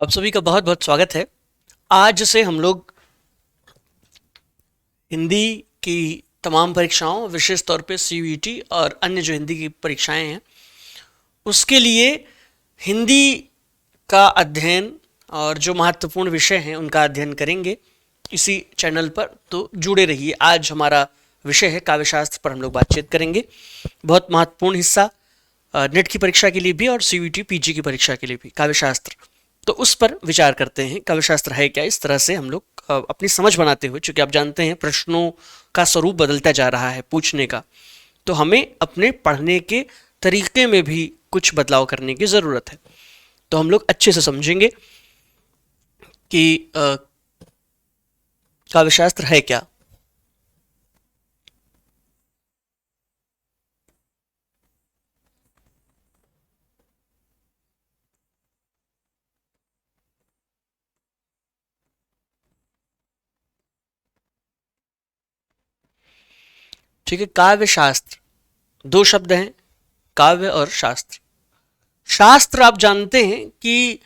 आप सभी का बहुत बहुत स्वागत है। आज से हम लोग हिंदी की तमाम परीक्षाओं, विशेष तौर पे सीयूईटी और अन्य जो हिंदी की परीक्षाएं हैं, उसके लिए हिंदी का अध्ययन और जो महत्वपूर्ण विषय हैं उनका अध्ययन करेंगे इसी चैनल पर। तो जुड़े रहिए। आज हमारा विषय है काव्यशास्त्र पर हम लोग बातचीत करेंगे। बहुत महत्वपूर्ण हिस्सा नेट की परीक्षा के लिए भी और सीयूईटी पीजी की परीक्षा के लिए भी काव्यशास्त्र। तो उस पर विचार करते हैं। काव्यशास्त्र है क्या, इस तरह से हम लोग अपनी समझ बनाते हुए, चूंकि आप जानते हैं प्रश्नों का स्वरूप बदलता जा रहा है पूछने का, तो हमें अपने पढ़ने के तरीके में भी कुछ बदलाव करने की ज़रूरत है। तो हम लोग अच्छे से समझेंगे कि काव्यशास्त्र है क्या। ठीक है, काव्य शास्त्र, दो शब्द हैं, काव्य और शास्त्र। शास्त्र आप जानते हैं कि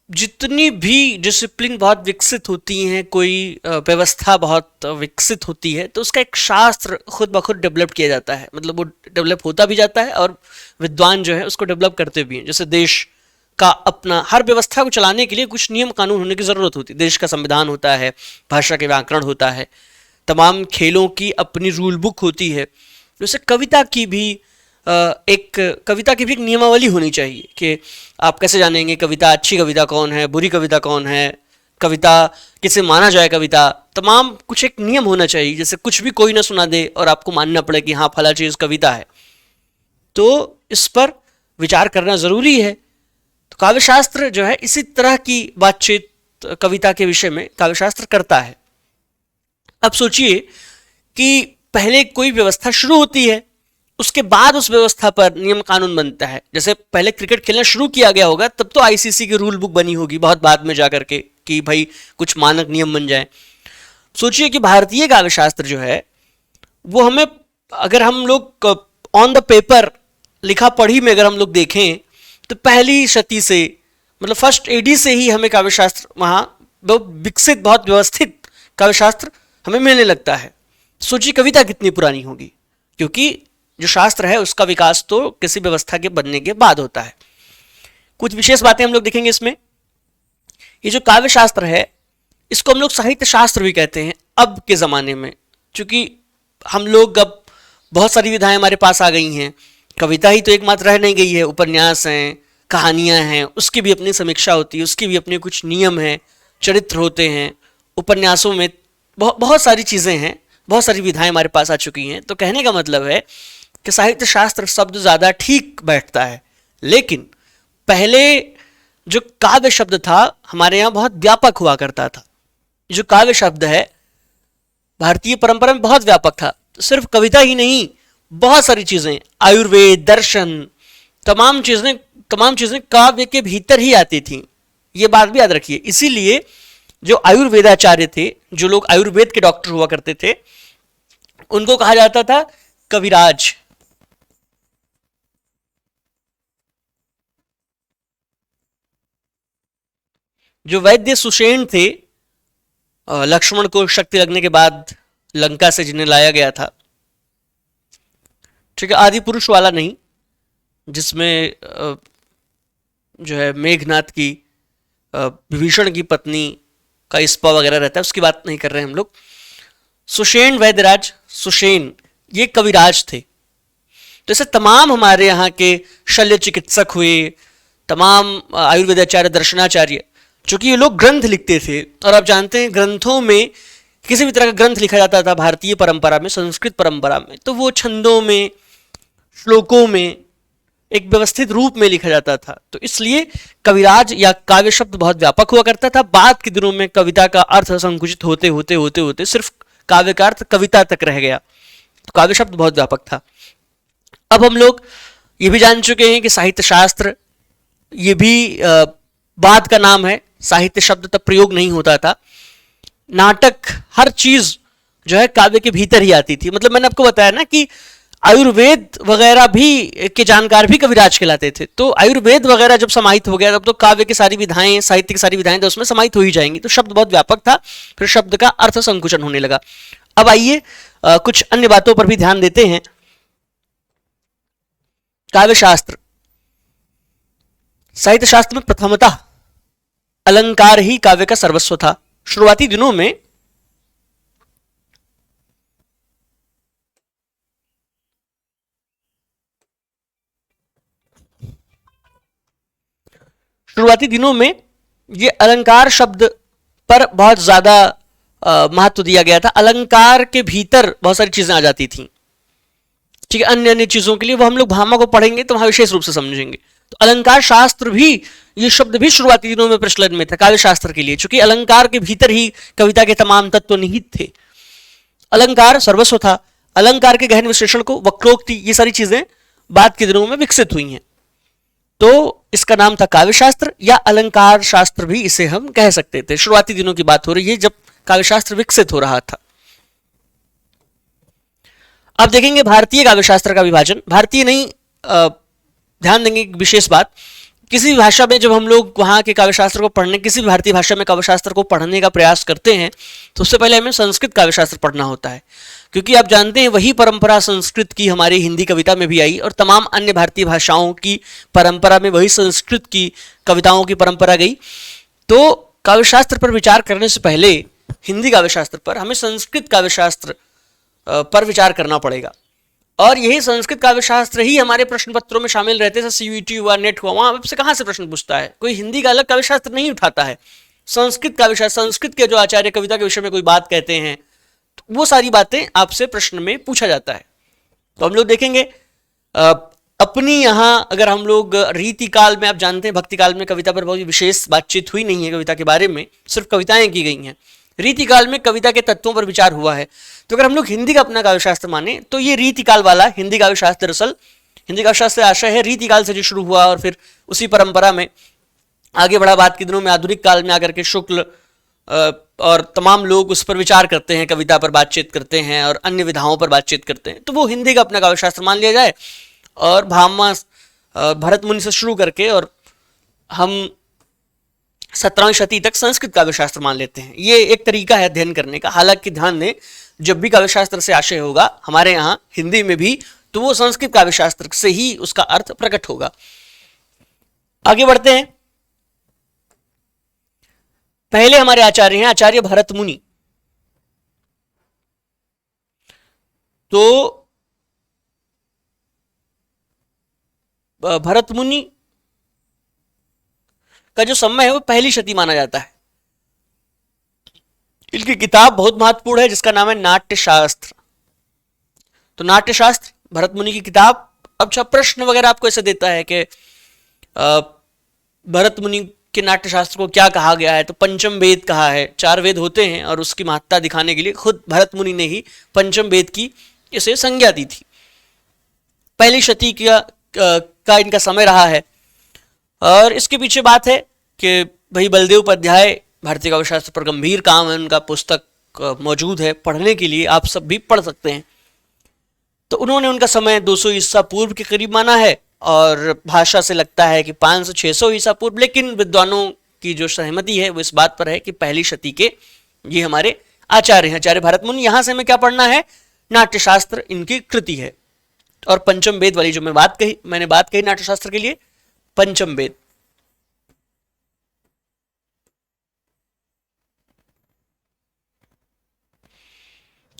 जितनी भी डिसिप्लिन बहुत विकसित होती हैं, कोई व्यवस्था बहुत विकसित होती है, तो उसका एक शास्त्र खुद ब खुद डेवलप किया जाता है। मतलब वो डेवलप होता भी जाता है और विद्वान जो है उसको डेवलप करते भी हैं। जैसे देश का अपना हर व्यवस्था को चलाने के लिए कुछ नियम कानून होने की ज़रूरत होती है। देश का संविधान होता है, भाषा के व्याकरण होता है, तमाम खेलों की अपनी रूल बुक होती है। जैसे कविता की भी एक नियमावली होनी चाहिए कि आप कैसे जानेंगे कविता अच्छी कविता कौन है, बुरी कविता कौन है, कविता किसे माना जाए कविता, तमाम कुछ एक नियम होना चाहिए। जैसे कुछ भी कोई ना सुना दे और आपको मानना पड़े कि हाँ फला चीज़ कविता है। तो इस पर विचार करना ज़रूरी है। तो काव्यशास्त्र जो है इसी तरह की बातचीत कविता के विषय में काव्यशास्त्र करता है। अब सोचिए कि पहले कोई व्यवस्था शुरू होती है, उसके बाद उस व्यवस्था पर नियम कानून बनता है। जैसे पहले क्रिकेट खेलना शुरू किया गया होगा, तब तो आईसीसी की रूल बुक बनी होगी बहुत बाद में जाकर के कि भाई कुछ मानक नियम बन जाए। सोचिए कि भारतीय काव्यशास्त्र जो है वो हमें, अगर हम लोग ऑन द पेपर लिखा पढ़ी में अगर हम लोग देखें, तो पहली शती से, मतलब फर्स्ट एडी से ही हमें काव्यशास्त्र वहाँ बहुत विकसित, बहुत व्यवस्थित काव्यशास्त्र हमें मिलने लगता है। सोचिए कविता कितनी पुरानी होगी, क्योंकि जो शास्त्र है उसका विकास तो किसी व्यवस्था के बनने के बाद होता है। कुछ विशेष बातें हम लोग देखेंगे इसमें। ये जो काव्य शास्त्र है इसको हम लोग साहित्य शास्त्र भी कहते हैं अब के ज़माने में, क्योंकि हम लोग अब बहुत सारी विधाएं हमारे पास आ गई हैं। कविता ही तो एकमात्र रह नहीं गई है, उपन्यास हैं, कहानियाँ हैं, उसकी भी अपनी समीक्षा होती है, उसकी भी अपने कुछ नियम हैं, चरित्र होते हैं। उपन्यासों में बहुत सारी चीज़ें हैं, बहुत सारी विधाएं हमारे पास आ चुकी हैं। तो कहने का मतलब है कि साहित्य शास्त्र शब्द ज़्यादा ठीक बैठता है। लेकिन पहले जो काव्य शब्द था हमारे यहाँ बहुत व्यापक हुआ करता था। जो काव्य शब्द है भारतीय परंपरा में बहुत व्यापक था। तो सिर्फ कविता ही नहीं, बहुत सारी चीज़ें, आयुर्वेद, दर्शन, तमाम चीज़ें काव्य के भीतर ही आती थी। ये बात भी याद रखिए। इसीलिए जो आयुर्वेदाचार्य थे, जो लोग आयुर्वेद के डॉक्टर हुआ करते थे, उनको कहा जाता था कविराज। जो वैद्य सुषेण थे, लक्ष्मण को शक्ति लगने के बाद लंका से जिन्हें लाया गया था, ठीक है, आदि पुरुष वाला नहीं, जिसमें जो है मेघनाथ की, विभीषण की पत्नी का इस्पा वगैरह रहता है, उसकी बात नहीं कर रहे हैं हम लोग। सुषेण वैद्यराज, सुषेण ये कविराज थे। तो ऐसे तमाम हमारे यहाँ के शल्य चिकित्सक हुए, तमाम आयुर्वेदाचार्य, दर्शनाचार्य, चूंकि ये लोग ग्रंथ लिखते थे। और आप जानते हैं ग्रंथों में, किसी भी तरह का ग्रंथ लिखा जाता था भारतीय परंपरा में, संस्कृत परंपरा में, तो वो छंदों में, श्लोकों में, एक व्यवस्थित रूप में लिखा जाता था। तो इसलिए कविराज या काव्य शब्द बहुत व्यापक हुआ करता था। बाद के दिनों में कविता का अर्थ संकुचित होते होते होते होते सिर्फ काव्य का अर्थ कविता तक रह गया। तो काव्य शब्द बहुत व्यापक था। अब हम लोग ये भी जान चुके हैं कि साहित्य शास्त्र ये भी बाद का नाम है। साहित्य शब्द तब प्रयोग नहीं होता था। नाटक, हर चीज जो है काव्य के भीतर ही आती थी। मतलब मैंने आपको बताया ना कि आयुर्वेद वगैरह भी के जानकार भी कविराज कहलाते थे। तो आयुर्वेद वगैरह जब समाहित हो गया तब तो काव्य की सारी विधाएं, साहित्य की सारी विधाएं तो उसमें समाहित हो ही जाएंगी। तो शब्द बहुत व्यापक था, फिर शब्द का अर्थ संकुचन होने लगा। अब आइए कुछ अन्य बातों पर भी ध्यान देते हैं। काव्य शास्त्र, साहित्य शास्त्र में प्रथमतः अलंकार ही काव्य का सर्वस्व था। शुरुआती दिनों में ये अलंकार शब्द पर बहुत ज्यादा महत्व दिया गया था। अलंकार के भीतर बहुत सारी चीजें आ जाती थी, ठीक है, अन्य अन्य चीजों के लिए वो हम लोग भामा को पढ़ेंगे तो वहां विशेष रूप से समझेंगे। तो अलंकार शास्त्र भी, ये शब्द भी शुरुआती दिनों में प्रचलन में था काव्य शास्त्र के लिए, क्योंकि अलंकार के भीतर ही कविता के तमाम तत्व निहित थे। अलंकार सर्वस्व था। अलंकार के गहन विश्लेषण को, वक्रोक्ति, ये सारी चीजें बाद के दिनों में विकसित हुई हैं। तो इसका नाम था काव्य शास्त्र या अलंकार शास्त्र भी इसे हम कह सकते थे। शुरुआती दिनों की बात हो रही है जब काव्य शास्त्र विकसित हो रहा था। अब देखेंगे भारतीय काव्य शास्त्र का विभाजन। भारतीय नहीं, ध्यान देंगे एक विशेष बात, किसी भी भाषा में जब हम लोग वहां के काव्य शास्त्र को पढ़ने, किसी भी भारतीय भाषा में काव्य शास्त्र को पढ़ने का प्रयास करते हैं तो उससे पहले हमें संस्कृत काव्य शास्त्र पढ़ना होता है, क्योंकि आप जानते हैं वही परंपरा संस्कृत की हमारी हिंदी कविता में भी आई और तमाम अन्य भारतीय भाषाओं की परंपरा में वही संस्कृत की कविताओं की परंपरा गई। तो काव्य शास्त्र पर विचार करने से पहले हिंदी काव्य शास्त्र पर हमें संस्कृत काव्य शास्त्र पर विचार करना पड़ेगा। और यही संस्कृत काव्य शास्त्र ही हमारे प्रश्न पत्रों में शामिल रहते हैं। सीयूईटी हुआ, नेट हुआ, वहां से कहां से प्रश्न पूछता है, कोई हिंदी का अलग काव्य शास्त्र नहीं उठाता है। संस्कृत काव्य शास्त्र, संस्कृत के जो आचार्य कविता के विषय में कोई बात कहते हैं तो वो सारी बातें आपसे प्रश्न में पूछा जाता है। तो हम लोग देखेंगे अपनी यहाँ अगर हम लोग रीति काल में, आप जानते हैं भक्ति काल में कविता पर बहुत विशेष बातचीत हुई नहीं है, कविता के बारे में सिर्फ कविताएं की गई हैं। रीति काल में कविता के तत्वों पर विचार हुआ है। तो अगर हम लोग हिंदी का अपना काव्य शास्त्र माने तो ये रीति काल वाला हिंदी काव्य शास्त्र, दरअसल हिंदी काव्य शास्त्र आशय है रीति काल से जो शुरू हुआ और फिर उसी परंपरा में आगे बढ़ा। बाद के दिनों में आधुनिक काल में आकर के शुक्ल और तमाम लोग उस पर विचार करते हैं, कविता पर बातचीत करते हैं और अन्य विधाओं पर बातचीत करते हैं। तो वो हिंदी का अपना काव्य शास्त्र मान लिया जाए और भामा भरत मुनि से शुरू करके और हम 17वीं शती तक संस्कृत काव्य शास्त्र मान लेते हैं। ये एक तरीका है अध्ययन करने का। हालांकि ध्यान दें, जब भी काव्य शास्त्र से आशय होगा हमारे यहाँ हिंदी में भी, तो वो संस्कृत काव्य शास्त्र से ही उसका अर्थ प्रकट होगा। आगे बढ़ते हैं। पहले हमारे आचार्य हैं आचार्य भरत मुनि। तो भरत मुनि का जो समय है वो पहली शती माना जाता है। इनकी किताब बहुत महत्वपूर्ण है जिसका नाम है नाट्य शास्त्र। तो नाट्य शास्त्र भरत मुनि की किताब। अब अच्छा, प्रश्न वगैरह आपको ऐसे देता है कि भरत मुनि के नाट्य शास्त्र को क्या कहा गया है, तो पंचम वेद कहा है। 4 वेद होते हैं और उसकी महत्ता दिखाने के लिए खुद भरत मुनि ने ही पंचम वेद की इसे संज्ञा दी थी। पहली शती का इनका समय रहा है और इसके पीछे बात है कि भाई बलदेव उपाध्याय भारतीय काव्य शास्त्र पर गंभीर काम है, उनका पुस्तक मौजूद है पढ़ने के लिए, आप सब भी पढ़ सकते हैं। तो उन्होंने उनका समय 200 ईसा पूर्व के करीब माना है और भाषा से लगता है कि 500-600 ईसा पूर्व, लेकिन विद्वानों की जो सहमति है वो इस बात पर है कि पहली शती के ये हमारे आचार्य हैं, आचार्य भरत मुनि। यहां से हमें क्या पढ़ना है, नाट्य शास्त्र इनकी कृति है। और पंचम वेद वाली जो मैंने बात कही नाट्य शास्त्र के लिए, पंचम वेद।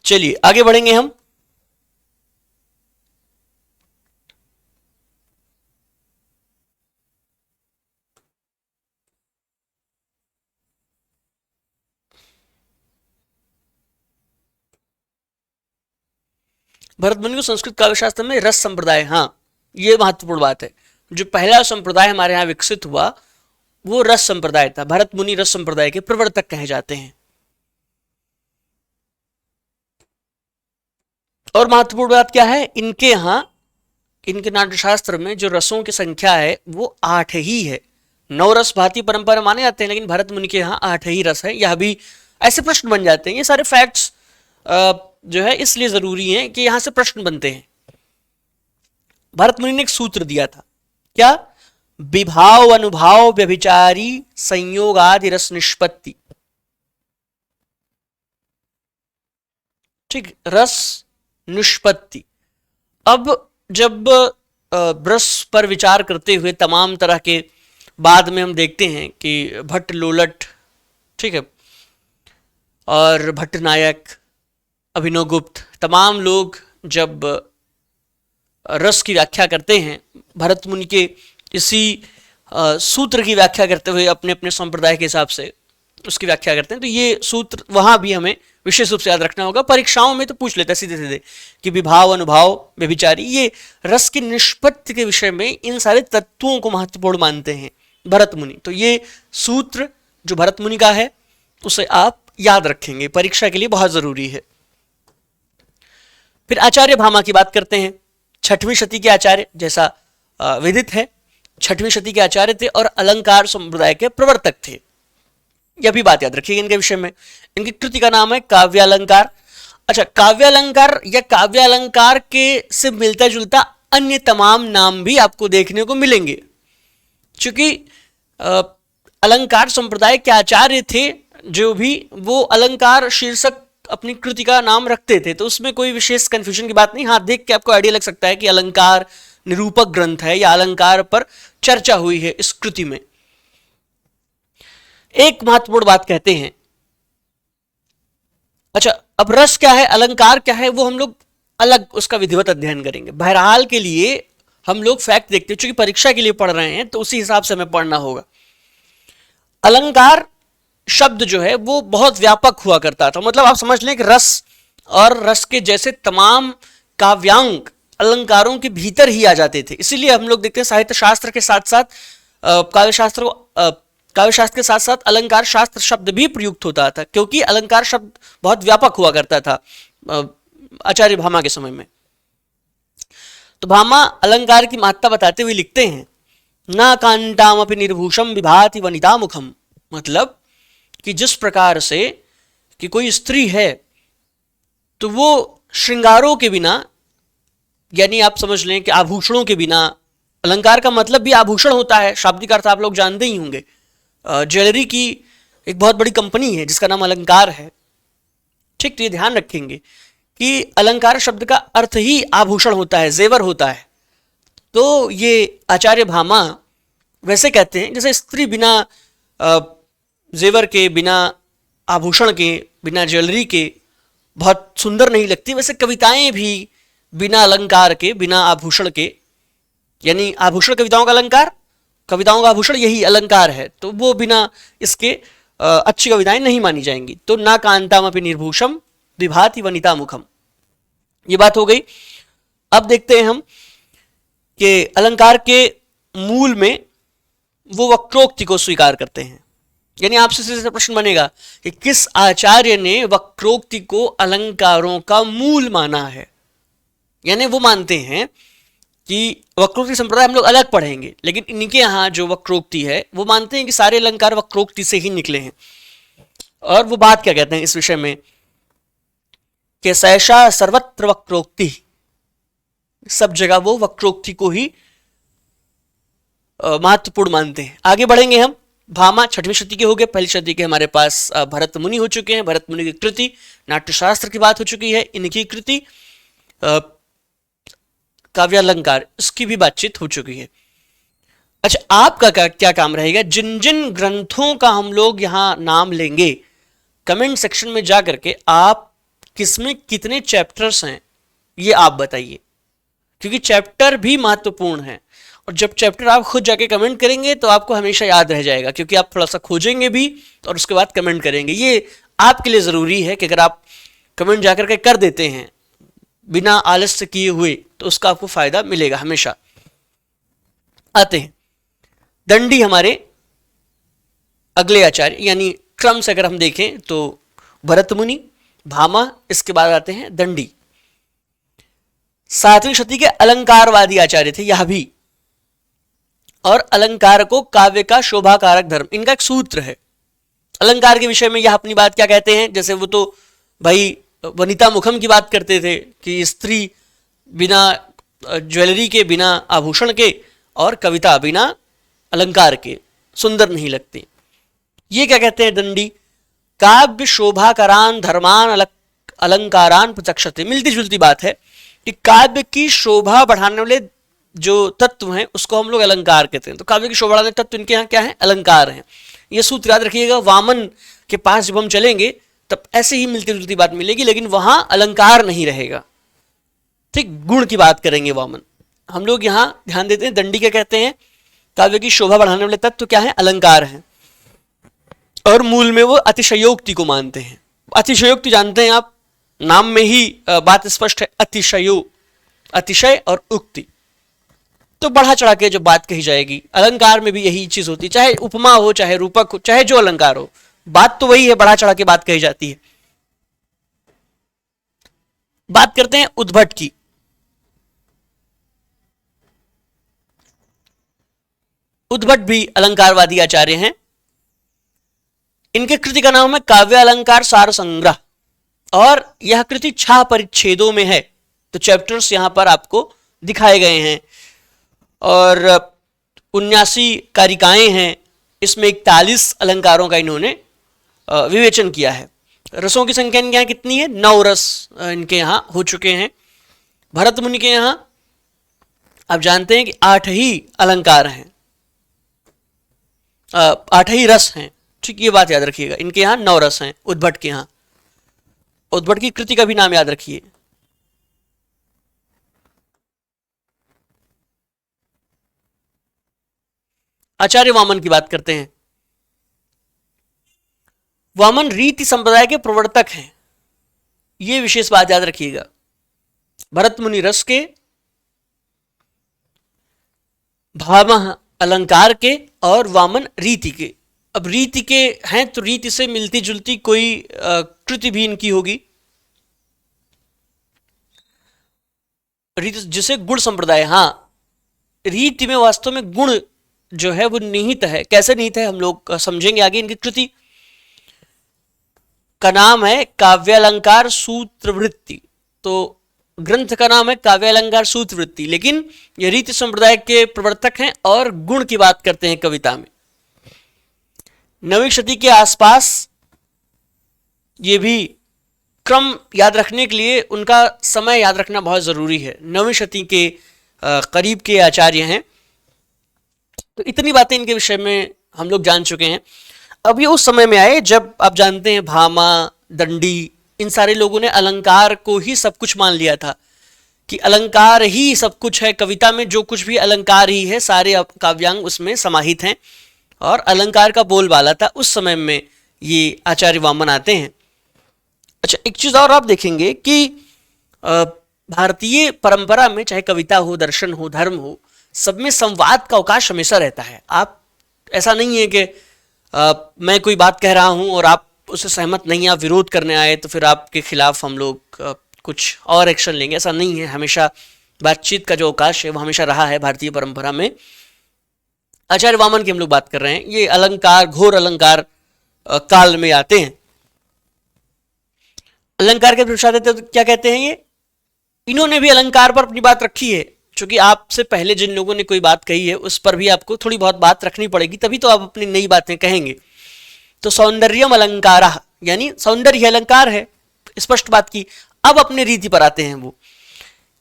चलिए आगे बढ़ेंगे हम। भरत मुनि को संस्कृत काव्य शास्त्र में रस संप्रदाय, हाँ ये महत्वपूर्ण बात है। जो पहला संप्रदाय हमारे यहाँ विकसित हुआ वो रस संप्रदाय था। भरत मुनि रस संप्रदाय के प्रवर्तक कहे जाते हैं। और महत्वपूर्ण बात क्या है, इनके यहाँ इनके नाट्यशास्त्र में जो रसों की संख्या है वो 8 ही है। 9 रस भारतीय परंपरा माने जाते हैं, लेकिन भरत मुनि के यहाँ 8 ही रस है। यह भी ऐसे प्रश्न बन जाते हैं। ये सारे फैक्ट्स जो है इसलिए जरूरी हैं कि यहाँ से प्रश्न बनते हैं। भरत मुनि ने एक सूत्र दिया था, क्या? विभाव अनुभाव व्यभिचारी संयोगादि रस निष्पत्ति। ठीक, रस निष्पत्ति। अब जब रस पर विचार करते हुए तमाम तरह के, बाद में हम देखते हैं कि भट्ट लोलट, ठीक है, और भट्ट नायक, अभिनव गुप्त, तमाम लोग जब रस की व्याख्या करते हैं, भरत मुनि के इसी सूत्र की व्याख्या करते हुए अपने अपने संप्रदाय के हिसाब से उसकी व्याख्या करते हैं, तो ये सूत्र वहां भी हमें विशेष रूप से याद रखना होगा। परीक्षाओं में तो पूछ लेता है सीधे सीधे कि विभाव अनुभाव व्यभिचारी, ये रस की निष्पत्ति के विषय में इन सारे तत्वों को महत्वपूर्ण मानते हैं भरत मुनि। तो ये सूत्र जो भरत मुनि का है उसे आप याद रखेंगे, परीक्षा के लिए बहुत जरूरी है। फिर आचार्य भामा की बात करते हैं। 6वीं शती के आचार्य, जैसा विदित है 6वीं शती के आचार्य थे और अलंकार संप्रदाय के प्रवर्तक थे। यह भी बात याद रखिएगा इनके विषय में। इनकी कृति का नाम है काव्यालंकार। अच्छा, काव्यालंकार या काव्यालंकार के से मिलता जुलता अन्य तमाम नाम भी आपको देखने को मिलेंगे, क्योंकि अलंकार संप्रदाय के आचार्य थे जो भी, वो अलंकार शीर्षक अपनी कृति का नाम रखते थे, तो उसमें कोई विशेष कंफ्यूजन की बात नहीं। हाँ, देख के आपको आइडिया लग सकता है कि अलंकार निरूपक ग्रंथ है या अलंकार पर चर्चा हुई है इस कृति में। एक महत्वपूर्ण बात कहते हैं। अच्छा, अब रस क्या है, अलंकार क्या है, वो हम लोग अलग उसका विधिवत अध्ययन करेंगे। बहरहाल के लिए हम लोग फैक्ट देखते हैं, क्योंकि परीक्षा के लिए पढ़ रहे हैं तो उसी हिसाब से हमें पढ़ना होगा। अलंकार शब्द जो है वो बहुत व्यापक हुआ करता था, मतलब आप समझ लें कि रस और रस के जैसे तमाम काव्यांग अलंकारों के भीतर ही आ जाते थे। इसीलिए हम लोग देखते हैं साहित्य शास्त्र के साथ साथ काव्यशास्त्र के साथ साथ अलंकार शास्त्र शब्द भी प्रयुक्त होता था, क्योंकि अलंकार शब्द बहुत व्यापक हुआ करता था आचार्य भामा के समय में। तो भामा अलंकार की महत्ता बताते हुए लिखते हैं, न कांटामपि निर्भूषम विभाति वनिता मुखम, मतलब कि जिस प्रकार से कि कोई स्त्री है तो वो श्रृंगारों के बिना, यानी आप समझ लें कि आभूषणों के बिना, अलंकार का मतलब भी आभूषण होता है, शाब्दिक अर्थ आप लोग जानते ही होंगे। ज्वेलरी की एक बहुत बड़ी कंपनी है जिसका नाम अलंकार है, ठीक, तो ये ध्यान रखेंगे कि अलंकार शब्द का अर्थ ही आभूषण होता है, जेवर होता है। तो ये आचार्य भामा वैसे कहते हैं जैसे स्त्री बिना जेवर के, बिना आभूषण के, बिना ज्वेलरी के बहुत सुंदर नहीं लगती, वैसे कविताएं भी बिना अलंकार के, बिना आभूषण के, यानी आभूषण कविताओं का अलंकार, कविताओं का आभूषण यही अलंकार है, तो वो बिना इसके अच्छी कविताएं नहीं मानी जाएंगी। तो ना कांतामपि निर्भूषम विभाति वनिता मुखम, ये बात हो गई। अब देखते हैं हम कि अलंकार के मूल में वो वक्रोक्ति को स्वीकार करते हैं, यानी आपसे सीधे प्रश्न बनेगा कि किस आचार्य ने वक्रोक्ति को अलंकारों का मूल माना है। यानी वो मानते हैं कि वक्रोक्ति संप्रदाय हम लोग अलग पढ़ेंगे, लेकिन इनके यहाँ जो वक्रोक्ति है वो मानते हैं कि सारे अलंकार वक्रोक्ति से ही निकले हैं। और वो बात क्या कहते हैं इस विषय में कि सैषा सर्वत्र वक्रोक्ति, सब जगह वो वक्रोक्ति को ही महत्वपूर्ण मानते हैं। आगे बढ़ेंगे हम। भामा 6वीं शती के हो गए, पहली शती के हमारे पास भरत मुनि हो चुके हैं। भरत मुनि की कृति, नाट्यशास्त्र की बात हो चुकी है, इनकी कृति काव्यालंकार, इसकी भी बातचीत हो चुकी है। अच्छा, आपका क्या काम रहेगा, जिन जिन ग्रंथों का हम लोग यहां नाम लेंगे, कमेंट सेक्शन में जा करके आप किसमें कितने चैप्टर्स हैं ये आप बताइए, क्योंकि चैप्टर भी महत्वपूर्ण है। और जब चैप्टर आप खुद जाके कमेंट करेंगे तो आपको हमेशा याद रह जाएगा, क्योंकि आप थोड़ा सा खोजेंगे भी और उसके बाद कमेंट करेंगे। ये आपके लिए जरूरी है कि अगर आप कमेंट जाकर के कर देते हैं बिना आलस्य किए हुए तो उसका आपको फायदा मिलेगा हमेशा। आते हैं दंडी, हमारे अगले आचार्य, यानी क्रम से अगर हम देखें तो भरत मुनि, भामा, इसके बाद आते हैं दंडी। 7वीं शती के अलंकारवादी आचार्य थे यह भी, और अलंकार को काव्य का शोभा कारक धर्म, इनका एक सूत्र है। अलंकार के विषय में यह अपनी बात क्या कहते हैं, जैसे वो तो भाई वनिता मुखम की बात करते थे कि स्त्री बिना ज्वेलरी के, बिना आभूषण के, और कविता बिना अलंकार के सुंदर नहीं लगती। ये क्या कहते हैं दंडी? काव्य शोभाकरान धर्मान अलंकारान प्रचक्षते। मिलती जुलती बात है कि काव्य की शोभा बढ़ाने वाले जो तत्व हैं उसको हम लोग अलंकार कहते हैं। तो काव्य की शोभा बढ़ाने तत्व इनके यहाँ क्या है? अलंकार हैं। ये सूत्र याद रखिएगा। वामन के पास जब हम चलेंगे तब ऐसे ही मिलती जुलती बात मिलेगी, लेकिन वहां अलंकार नहीं रहेगा। ठीक, गुण की बात करेंगे वामन। हम लोग यहाँ ध्यान देते हैं दंडी क्या कहते हैं? काव्य की शोभा बढ़ाने वाले तत्व क्या है? अलंकार है। और मूल में वो अतिशयोक्ति को मानते हैं। अतिशयोक्ति जानते हैं आप, नाम में ही बात स्पष्ट है। अतिशयो, अतिशय और उक्ति, तो बढ़ा चढ़ा के जो बात कही जाएगी। अलंकार में भी यही चीज होती है, चाहे उपमा हो, चाहे रूपक हो, चाहे जो अलंकार हो, बात तो वही है, बढ़ा चढ़ा के बात कही जाती है। बात करते हैं उद्भट की। उद्भट भी अलंकारवादी आचार्य हैं। इनके कृति का नाम है काव्य अलंकार सार संग्रह, और यह कृति 6 परिच्छेदों में है। तो चैप्टर्स यहां पर आपको दिखाए गए हैं, और 79 कारिकाएं हैं। इसमें 41 अलंकारों का इन्होंने विवेचन किया है। रसों की संख्या इनके यहाँ कितनी है? 9 रस इनके यहाँ हो चुके हैं। भरत मुनि के यहाँ आप जानते हैं कि 8 ही अलंकार हैं, 8 ही रस हैं। ठीक, ये बात याद रखिएगा। इनके यहाँ 9 रस हैं, उद्भट के यहाँ। उद्भट की कृति का भी नाम याद रखिए। आचार्य वामन की बात करते हैं। वामन रीति संप्रदाय के प्रवर्तक हैं, ये विशेष बात याद रखिएगा। भरत मुनि रस के, भामह अलंकार के, और वामन रीति के। अब रीति के हैं तो रीति से मिलती जुलती कोई कृति भी इनकी होगी। रीति जिसे गुण संप्रदाय, हाँ, रीति में वास्तव में गुण जो है वो निहित है। कैसे निहित है हम लोग समझेंगे आगे। इनकी कृति का नाम है काव्यालंकार सूत्रवृत्ति। तो ग्रंथ का नाम है काव्यालंकार सूत्रवृत्ति, लेकिन ये रीति संप्रदाय के प्रवर्तक हैं और गुण की बात करते हैं कविता में। 9वीं शती के आसपास, ये भी क्रम याद रखने के लिए उनका समय याद रखना बहुत जरूरी है। 9वीं शती के करीब के आचार्य हैं। तो इतनी बातें इनके विषय में हम लोग जान चुके हैं। अब ये उस समय में आए जब आप जानते हैं भामा, दंडी, इन सारे लोगों ने अलंकार को ही सब कुछ मान लिया था कि अलंकार ही सब कुछ है। कविता में जो कुछ भी अलंकार ही है, सारे काव्यांग उसमें समाहित हैं, और अलंकार का बोलबाला था। उस समय में ये आचार्य वामन आते हैं। अच्छा, एक चीज और आप देखेंगे कि भारतीय परंपरा में चाहे कविता हो, दर्शन हो, धर्म हो, सब में संवाद का अवकाश हमेशा रहता है। आप ऐसा नहीं है कि मैं कोई बात कह रहा हूं और आप उससे सहमत नहीं, आप विरोध करने आए तो फिर आपके खिलाफ हम लोग कुछ और एक्शन लेंगे। ऐसा नहीं है। हमेशा बातचीत का जो अवकाश है वो हमेशा रहा है भारतीय परंपरा में। आचार्य वामन की हम लोग बात कर रहे हैं। ये अलंकार, घोर अलंकार काल में आते हैं। अलंकार के दर्शाते तो क्या कहते हैं ये? इन्होंने भी अलंकार पर अपनी बात रखी है, क्योंकि आपसे पहले जिन लोगों ने कोई बात कही है उस पर भी आपको थोड़ी बहुत बात रखनी पड़ेगी, तभी तो आप अपनी नई बातें कहेंगे। तो सौंदर्यम अलंकार, यानी सौंदर्य अलंकार है, स्पष्ट बात की। अब अपने रीति पर आते हैं। वो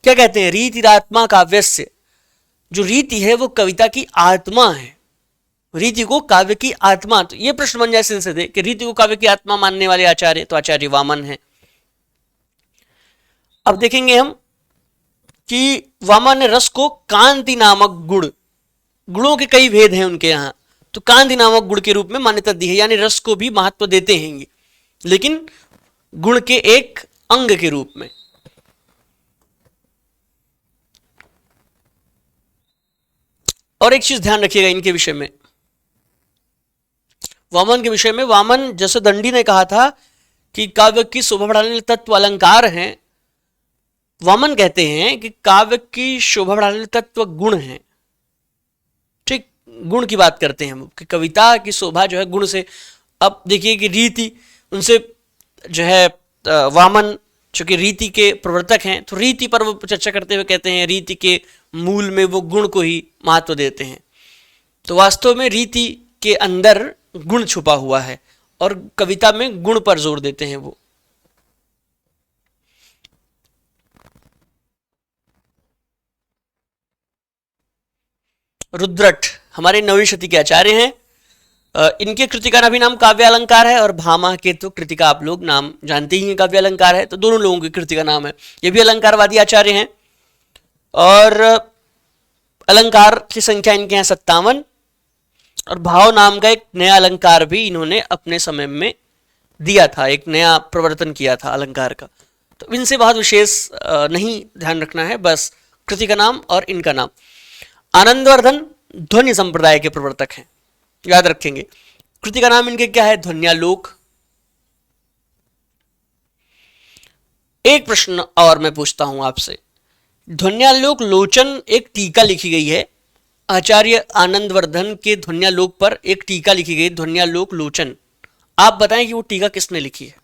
क्या कहते हैं? रीतिरात्मा काव्यस्य। जो रीति है वो कविता की आत्मा है। रीति को काव्य की आत्मा। तो ये प्रश्न बन जाए सिलसिले कि रीति को काव्य की आत्मा मानने वाले आचार्य, तो आचार्य वामन है। अब देखेंगे हम कि वामन ने रस को कांति नामक गुण, गुणों के कई भेद हैं उनके यहाँ, तो कांति नामक गुण के रूप में मान्यता दी है। यानी रस को भी महत्व देते हैं, लेकिन गुण के एक अंग के रूप में। और एक चीज ध्यान रखिएगा इनके विषय में, वामन के विषय में। वामन, जैसे दंडी ने कहा था कि काव्य की शोभा बढ़ाने वाले तत्व अलंकार हैं, वामन कहते हैं कि काव्य की शोभा बढ़ाने वाले तत्व गुण हैं। ठीक, गुण की बात करते हैं हम कि कविता की शोभा जो है गुण से। अब देखिए कि रीति, उनसे जो है वामन चूंकि रीति के प्रवर्तक हैं तो रीति पर वो चर्चा करते हुए कहते हैं रीति के मूल में वो गुण को ही महत्व देते हैं। तो वास्तव में रीति के अंदर गुण छुपा हुआ है और कविता में गुण पर जोर देते हैं वो। रुद्रट हमारे नवीं शती के आचार्य हैं। इनके कृति का भी नाम काव्य अलंकार है और भामा के तो कृति का आप लोग नाम जानते ही हैं, काव्य अलंकार है। तो दोनों लोगों की कृति का नाम है। ये भी अलंकारवादी आचार्य हैं और अलंकार की संख्या इनके यहाँ 57 और भाव नाम का एक नया अलंकार भी इन्होंने अपने समय में दिया था, एक नया प्रवर्तन किया था अलंकार का। तो इनसे बहुत विशेष नहीं ध्यान रखना है, बस कृति का नाम और इनका नाम। आनंदवर्धन ध्वनि संप्रदाय के प्रवर्तक हैं, याद रखेंगे। कृति का नाम इनके क्या है? ध्वन्यालोक। एक प्रश्न और मैं पूछता हूं आपसे, ध्वन्यालोक लोचन एक टीका लिखी गई है, आचार्य आनंदवर्धन के ध्वन्यालोक पर एक टीका लिखी गई, ध्वन्यालोक लोचन। आप बताएं कि वो टीका किसने लिखी है?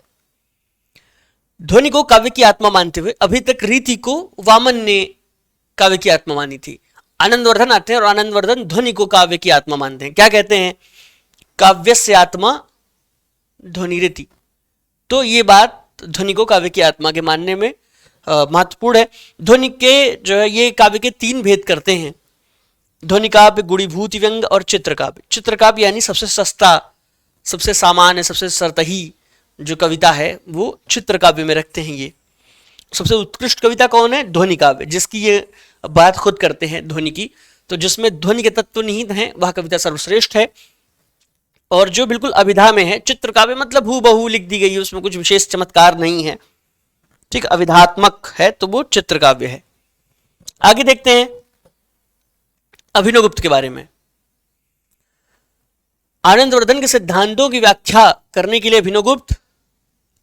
ध्वनि को काव्य की आत्मा मानते हुए अभी तक रीति को वामन ने काव्य की आत्मा मानी थी। आनंदवर्धन आते हैं और आनंदवर्धन ध्वनि को काव्य की आत्मा मानते हैं। क्या कहते हैं? काव्यस्य आत्मा ध्वनिरिति। तो ये बात ध्वनि को काव्य की आत्मा के मानने में महत्वपूर्ण है। ध्वनि के जो है ये काव्य के 3 भेद करते हैं, ध्वनि काव्य, गुणीभूति व्यंग और चित्रकाव्य। चित्रकाव्य यानी सबसे सस्ता, सबसे सामान्य, सबसे सरतही जो कविता है वो चित्रकाव्य में रखते हैं। ये सबसे उत्कृष्ट कविता कौन है? ध्वनि काव्य, जिसकी ये बात खुद करते हैं ध्वनि की। तो जिसमें ध्वनि के तत्व निहित हैं वह कविता सर्वश्रेष्ठ है। और जो बिल्कुल अभिधा में है, चित्रकाव्य मतलब हूबहू लिख दी गई है, उसमें कुछ विशेष चमत्कार नहीं है, ठीक, अविधात्मक है, तो वो चित्रकाव्य है। आगे देखते हैं अभिनवगुप्त के बारे में। आनंदवर्धन के सिद्धांतों की व्याख्या करने के लिए अभिनवगुप्त,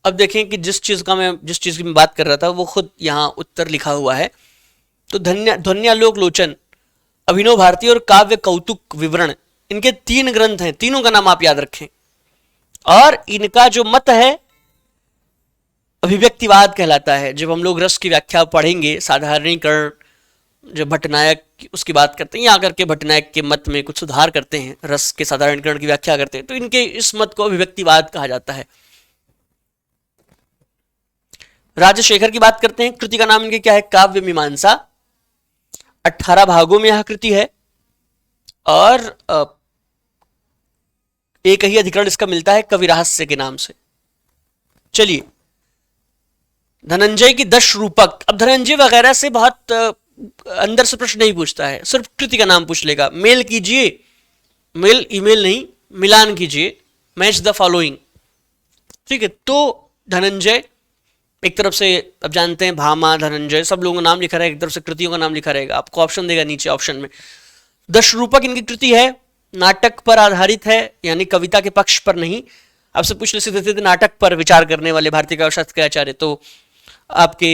अब देखें कि जिस चीज की मैं बात कर रहा था वो खुद यहां उत्तर लिखा हुआ है। तो ध्वन्यालोक लोचन, अभिनव भारती और काव्य कौतुक विवरण, इनके 3 ग्रंथ हैं, तीनों का नाम आप याद रखें। और इनका जो मत है अभिव्यक्तिवाद कहलाता है। जब हम लोग रस की व्याख्या पढ़ेंगे, साधारणीकरण, जब भट्टनायक उसकी बात करते हैं, यहाँ करके भट्टनायक के मत में कुछ सुधार करते हैं, रस के साधारणीकरण की व्याख्या करते हैं, तो इनके इस मत को अभिव्यक्तिवाद कहा जाता है। राजशेखर की बात करते हैं, कृति का नाम इनके क्या है? काव्य मीमांसा। 18 भागों में यह कृति है और एक ही अधिकरण इसका मिलता है कवि रहस्य के नाम से। चलिए, धनंजय की 10 रूपक। अब धनंजय वगैरह से बहुत अंदर से प्रश्न नहीं पूछता है, सिर्फ कृति का नाम पूछ लेगा। मेल कीजिए, मेल ईमेल नहीं, मिलान कीजिए, मैच द फॉलोइंग, ठीक है। तो धनंजय एक तरफ से, अब जानते हैं भामा, धनंजय, सब लोगों का नाम लिखा रहेगा, एक तरफ से कृतियों का नाम लिखा रहेगा। आपको ऑप्शन देगा नीचे ऑप्शन में। 10 रूपक इनकी कृति है, नाटक पर आधारित है, यानी कविता के पक्ष पर नहीं। आपसे पूछ लेते थे नाटक पर विचार करने वाले भारतीय काव्यशास्त्र के आचार्य, तो आपके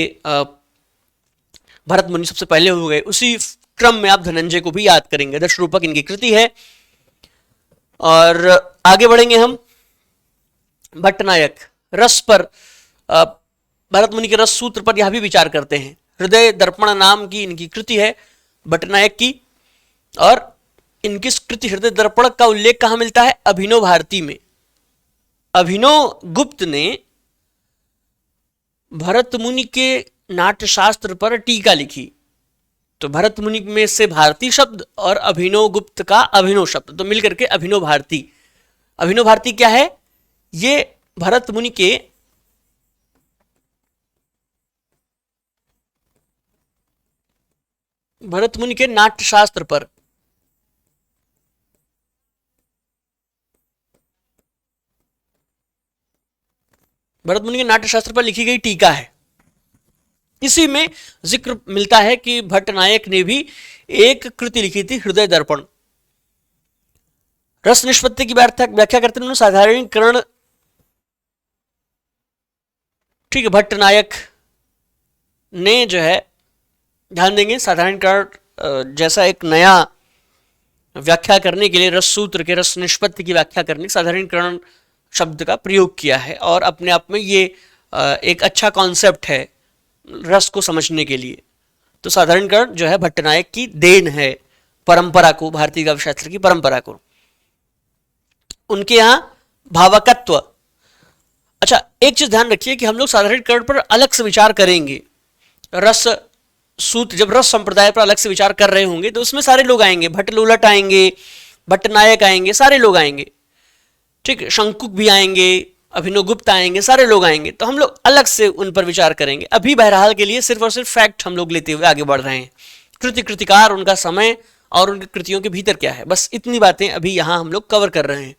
भरत मुनि सबसे पहले हो गए। उसी क्रम में आप धनंजय को भी याद करेंगे। 10 रूपक इनकी कृति है। और आगे बढ़ेंगे हम। भट्टनायक रस पर, भरत मुनि के रस सूत्र पर यह भी विचार करते हैं। हृदय दर्पण नाम की इनकी कृति है भट्टनायक की। और इनकी कृति हृदय दर्पण का उल्लेख कहां मिलता है? अभिनव भारती में। अभिनव गुप्त ने भरत मुनि के नाट्यशास्त्र पर टीका लिखी, तो भरत मुनि में से भारती शब्द और अभिनव गुप्त का अभिनव शब्द, तो मिलकर के अभिनव भारती। अभिनव भारती क्या है? ये भरत मुनि के नाट्यशास्त्र पर, भरत मुनि के नाट्यशास्त्र पर लिखी गई टीका है। इसी में जिक्र मिलता है कि भट्टनायक ने भी एक कृति लिखी थी, हृदय दर्पण। रस निष्पत्ति की व्याख्या करते हैं साधारणीकरण, ठीक है। भट्टनायक ने जो है, ध्यान देंगे, साधारणीकरण जैसा एक नया व्याख्या करने के लिए रस सूत्र के रस निष्पत्ति की व्याख्या करने साधारणीकरण शब्द का प्रयोग किया है। और अपने आप में ये एक अच्छा कॉन्सेप्ट है रस को समझने के लिए। तो साधारणीकरण जो है भट्टनायक की देन है परंपरा को, भारतीय काव्य शास्त्र की परंपरा को। उनके यहाँ भावकत्व। अच्छा, एक चीज ध्यान रखिए कि हम लोग साधारणीकरण पर अलग से विचार करेंगे। रस सूत्र, जब रस संप्रदाय पर अलग से विचार कर रहे होंगे तो उसमें सारे लोग आएंगे, भट्टलोलट आएंगे, भट्टनायक आएंगे, सारे लोग आएंगे, ठीक है, शंकुक भी आएंगे, अभिनव गुप्त आएंगे, सारे लोग आएंगे। तो हम लोग अलग से उन पर विचार करेंगे। अभी बहरहाल के लिए सिर्फ और सिर्फ फैक्ट हम लोग लेते हुए आगे बढ़ रहे हैं। कृति, कृतिकार, उनका समय और उनकी कृतियों के भीतर क्या है, बस इतनी बातें अभी यहां हम लोग कवर कर रहे हैं।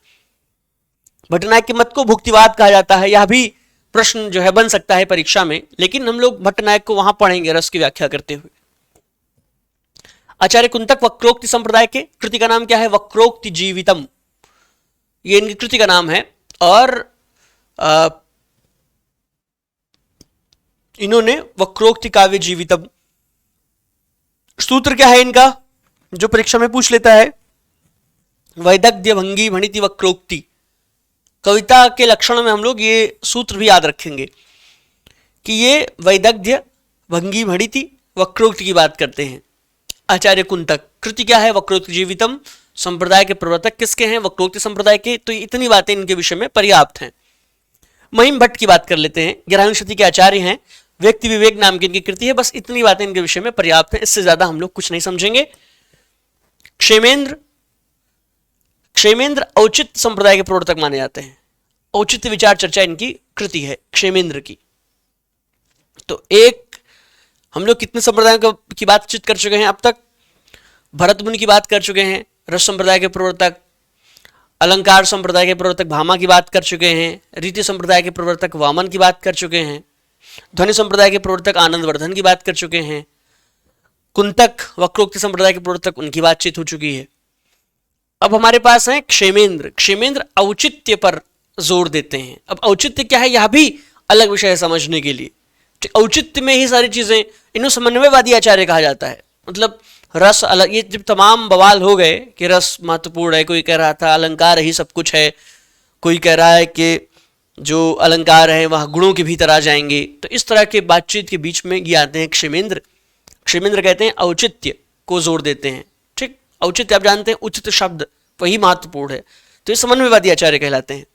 भट्टनायक के मत को भुक्तिवाद कहा जाता है, यह भी प्रश्न जो है बन सकता है परीक्षा में, लेकिन हम लोग भट्टनायक को वहां पढ़ेंगे रस की व्याख्या करते हुए। आचार्य कुंतक वक्रोक्ति संप्रदाय के, कृति का नाम क्या है, वक्रोक्ति जीवितम, ये इनकी कृति का नाम है। और इन्होंने वक्रोक्ति काव्य जीवितम, सूत्र क्या है इनका जो परीक्षा में पूछ लेता है, वैदग्ध्य भंगी भणिति वक्रोक्ति। कविता के लक्षण में हम लोग ये सूत्र भी याद रखेंगे कि ये वैदग्ध्य भंगी भणिति वक्रोक्ति की बात करते हैं। आचार्य कुंतक, कृति क्या है, वक्रोक्ति जीवितम, संप्रदाय के प्रवर्तक किसके हैं, वक्रोक्ति संप्रदाय के। तो इतनी बातें इनके विषय में पर्याप्त हैं। महिम भट्ट की बात कर लेते हैं, 11वीं शती के आचार्य हैं, व्यक्ति विवेक नाम की इनकी कृति है। बस इतनी बातें इनके विषय में पर्याप्त हैं, इससे ज्यादा हम लोग कुछ नहीं समझेंगे। क्षेमेंद्र, क्षेमेंद्र औचित्य संप्रदाय के प्रवर्तक माने जाते हैं। औचित्य विचार चर्चा इनकी कृति है क्षेमेंद्र की। तो एक हम लोग कितने संप्रदायों की बातचीत कर चुके हैं अब तक, भरत मुनि की बात कर चुके हैं, रस संप्रदाय के प्रवर्तक, अलंकार संप्रदाय के प्रवर्तक भामा की बात कर चुके हैं, रीति संप्रदाय के प्रवर्तक वामन की बात कर चुके हैं, ध्वनि संप्रदाय के प्रवर्तक आनंदवर्धन की बात कर चुके हैं, कुंतक वक्रोक्ति संप्रदाय के प्रवर्तक उनकी बातचीत हो चुकी है। अब हमारे पास है क्षेमेंद्र। क्षेमेंद्र औचित्य पर जोर देते हैं। अब औचित्य क्या है, यह भी अलग विषय है समझने के लिए। औचित्य में ही सारी चीजें, इन्हें समन्वयवादी आचार्य कहा जाता है। मतलब रस अलग, ये जब तमाम बवाल हो गए कि रस महत्वपूर्ण है, कोई कह रहा था अलंकार ही सब कुछ है, कोई कह रहा है कि जो अलंकार है वह गुणों के भीतर आ जाएंगे, तो इस तरह के बातचीत के बीच में ये आते हैं क्षेमेंद्र। क्षेमेंद्र कहते हैं औचित्य को जोर देते हैं। ठीक, औचित्य आप जानते हैं उचित शब्द, वही महत्वपूर्ण है। तो ये समन्वयवादी आचार्य कहलाते हैं।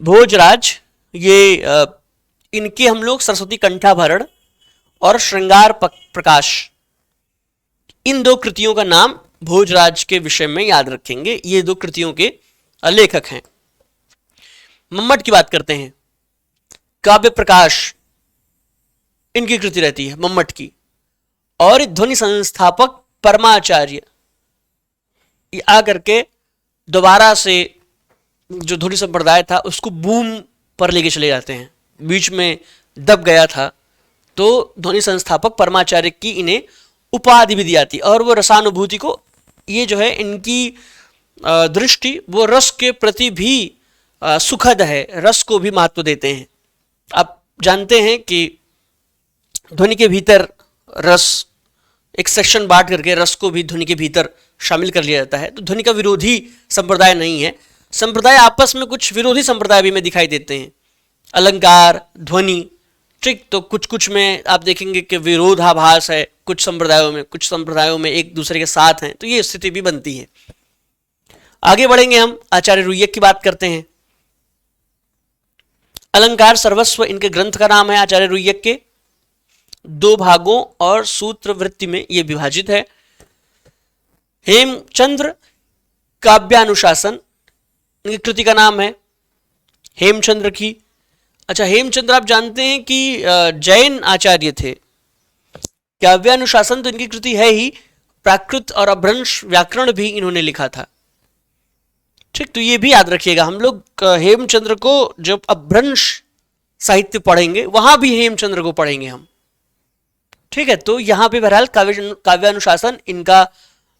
भोजराज, ये इनके हम लोग सरस्वती कंठाभरण और श्रृंगार प्रकाश, इन दो कृतियों का नाम भोजराज के विषय में याद रखेंगे। ये दो कृतियों के लेखक हैं। मम्मट की बात करते हैं, काव्य प्रकाश इनकी कृति रहती है मम्मट की। और ध्वनि संस्थापक परमाचार्य, ये आकर के दोबारा से जो ध्वनि संप्रदाय था उसको बूम पर लेके चले जाते हैं, बीच में दब गया था। तो ध्वनि संस्थापक परमाचार्य की इन्हें उपाधि भी दी जाती। और वो रसानुभूति को, ये जो है इनकी दृष्टि वो रस के प्रति भी सुखद है, रस को भी महत्व देते हैं। आप जानते हैं कि ध्वनि के भीतर रस, एक सेक्शन बांट करके रस को भी ध्वनि के भीतर शामिल कर लिया जाता है। तो ध्वनि का विरोधी संप्रदाय नहीं है। संप्रदाय आपस में कुछ विरोधी संप्रदाय भी में दिखाई देते हैं, अलंकार, ध्वनि। ठीक, तो कुछ कुछ में आप देखेंगे कि विरोधाभास है कुछ संप्रदायों में, कुछ संप्रदायों में एक दूसरे के साथ हैं। तो ये स्थिति भी बनती है। आगे बढ़ेंगे हम, आचार्य रुय्यक की बात करते हैं। अलंकार सर्वस्व इनके ग्रंथ का नाम है आचार्य रुय्यक के। 2 भागों और सूत्र वृत्ति में यह विभाजित है। हेमचंद्र काव्यानुशासन इनकी कृति का नाम है, हेमचंद्र की। अच्छा, हेमचंद्र आप जानते हैं कि जैन आचार्य थे। काव्यानुशासन तो इनकी कृति है ही, प्राकृत और अभ्रंश व्याकरण भी इन्होंने लिखा था। ठीक, तो ये भी याद रखिएगा। हम लोग हेमचंद्र को जब अभ्रंश साहित्य पढ़ेंगे वहां भी हेमचंद्र को पढ़ेंगे हम। ठीक है, तो यहां पे बहरहाल काव्यानुशासन इनका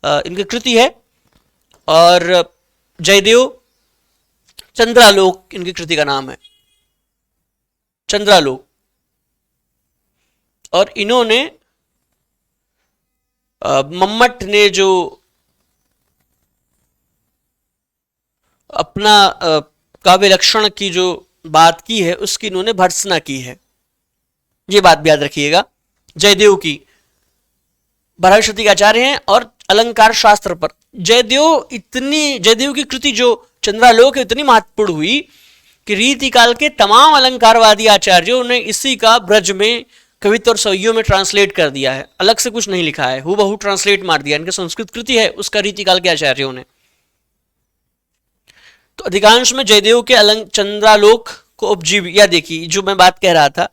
इनकी कृति है। और जयदेव चंद्रालोक इनकी कृति का नाम है, चंद्रालोक। और इन्होंने मम्मट ने जो अपना काव्य लक्षण की जो बात की है उसकी इन्होंने भर्त्सना की है। ये बात भी याद रखिएगा। जयदेव की 12वीं शताब्दी के आचार्य हैं और अलंकार शास्त्र पर जयदेव की कृति जो चंद्रालोक है इतनी महत्वपूर्ण हुई कि रीति काल के तमाम अलंकारवादी आचार्यों ने इसी का ब्रज में कवित्व और सवैयों में ट्रांसलेट कर दिया है। अलग से कुछ नहीं लिखा है, हूबहू ट्रांसलेट मार दिया। इनके संस्कृत कृति है उसका रीति काल के आचार्यों ने। तो अधिकांश में जयदेव के चंद्रालोक को उपजीव, या देखिए जो मैं बात कह रहा था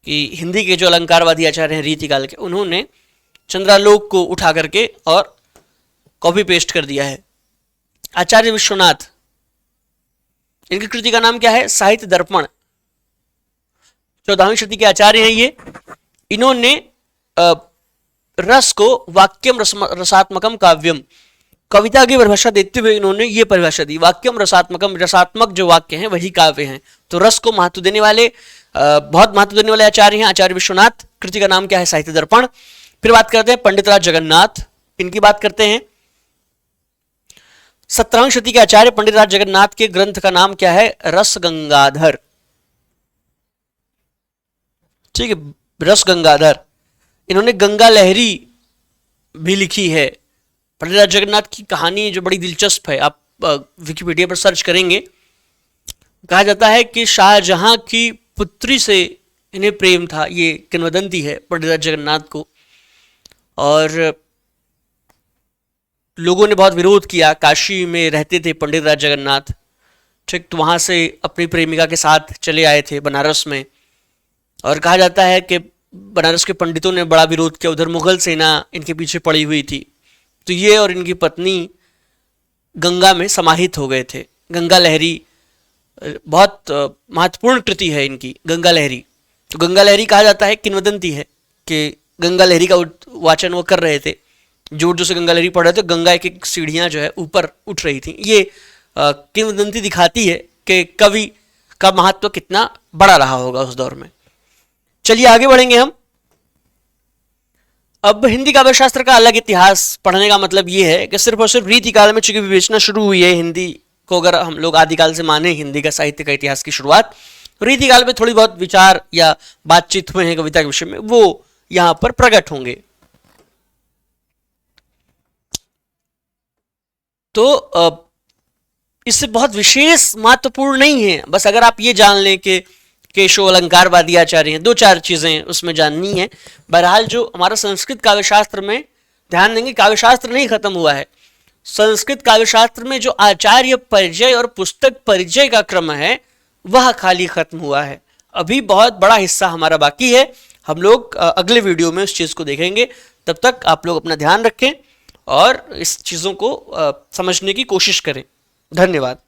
कि हिंदी के जो अलंकारवादी आचार्य हैं रीति काल के, उन्होंने चंद्रालोक को उठा करके और कॉपी पेस्ट कर दिया है। आचार्य विश्वनाथ, इनकी कृति का नाम क्या है? साहित्य दर्पण। 14वीं शताब्दी के आचार्य हैं ये। इन्होंने रस को वाक्यम रसात्मकम काव्यम, कविता की परिभाषा देते हुए इन्होंने ये परिभाषा दी, वाक्यम रसात्मकम, रसात्मक जो वाक्य हैं वही काव्य हैं। तो रस को महत्व देने वाले, बहुत महत्व देने वाले आचार्य हैं आचार्य विश्वनाथ। कृति का नाम क्या है? साहित्य दर्पण। फिर बात करते हैं पंडितराज जगन्नाथ, इनकी बात करते हैं। 17वीं शताब्दी के आचार्य पंडितराज जगन्नाथ के ग्रंथ का नाम क्या है? रस गंगाधर। ठीक है, रस गंगाधर। इन्होंने गंगा लहरी भी लिखी है। पंडितराज जगन्नाथ की कहानी जो बड़ी दिलचस्प है, आप विकिपीडिया पर सर्च करेंगे। कहा जाता है कि शाहजहां की पुत्री से इन्हें प्रेम था, ये किंवदंती है पंडितराज जगन्नाथ को, और लोगों ने बहुत विरोध किया। काशी में रहते थे पंडितराज जगन्नाथ, ठीक, तो वहाँ से अपनी प्रेमिका के साथ चले आए थे बनारस में, और कहा जाता है कि बनारस के पंडितों ने बड़ा विरोध किया। उधर मुगल सेना इनके पीछे पड़ी हुई थी, तो ये और इनकी पत्नी गंगा में समाहित हो गए थे। गंगा लहरी बहुत महत्वपूर्ण कृति है इनकी, गंगा लहरी। तो गंगा लहरी कहा जाता है, किंवदंती है कि गंगा लहरी का वाचन वो कर रहे थे, जोर जोर से गंगा लहरी पढ़ रहे थे, गंगा एक एक सीढ़ियाँ जो है ऊपर उठ रही थी। ये किंवदंती दिखाती है कि कवि का महत्व कितना बड़ा रहा होगा उस दौर में। चलिए आगे बढ़ेंगे हम। अब हिंदी काव्य शास्त्र का अलग इतिहास पढ़ने का मतलब ये है कि सिर्फ और सिर्फ रीति काल में चूंकि विवेचना शुरू हुई है हिंदी को, अगर हम लोग आदिकाल से माने हिंदी का साहित्य का इतिहास की शुरुआत, रीति काल में थोड़ी बहुत विचार या बातचीत हुए हैं कविता के विषय में, वो यहां पर प्रकट होंगे। तो इससे बहुत विशेष महत्वपूर्ण नहीं है, बस अगर आप ये जान लें कि केशव अलंकारवादी आचार्य हैं, दो चार चीजें उसमें जाननी है। बहरहाल जो हमारा संस्कृत काव्यशास्त्र में, ध्यान देंगे काव्यशास्त्र नहीं खत्म हुआ है, संस्कृत काव्यशास्त्र में जो आचार्य परिचय और पुस्तक परिचय का क्रम है वह खाली खत्म हुआ है। अभी बहुत बड़ा हिस्सा हमारा बाकी है, हम लोग अगले वीडियो में उस चीज को देखेंगे। तब तक आप लोग अपना ध्यान रखें और इस चीजों को समझने की कोशिश करें। धन्यवाद।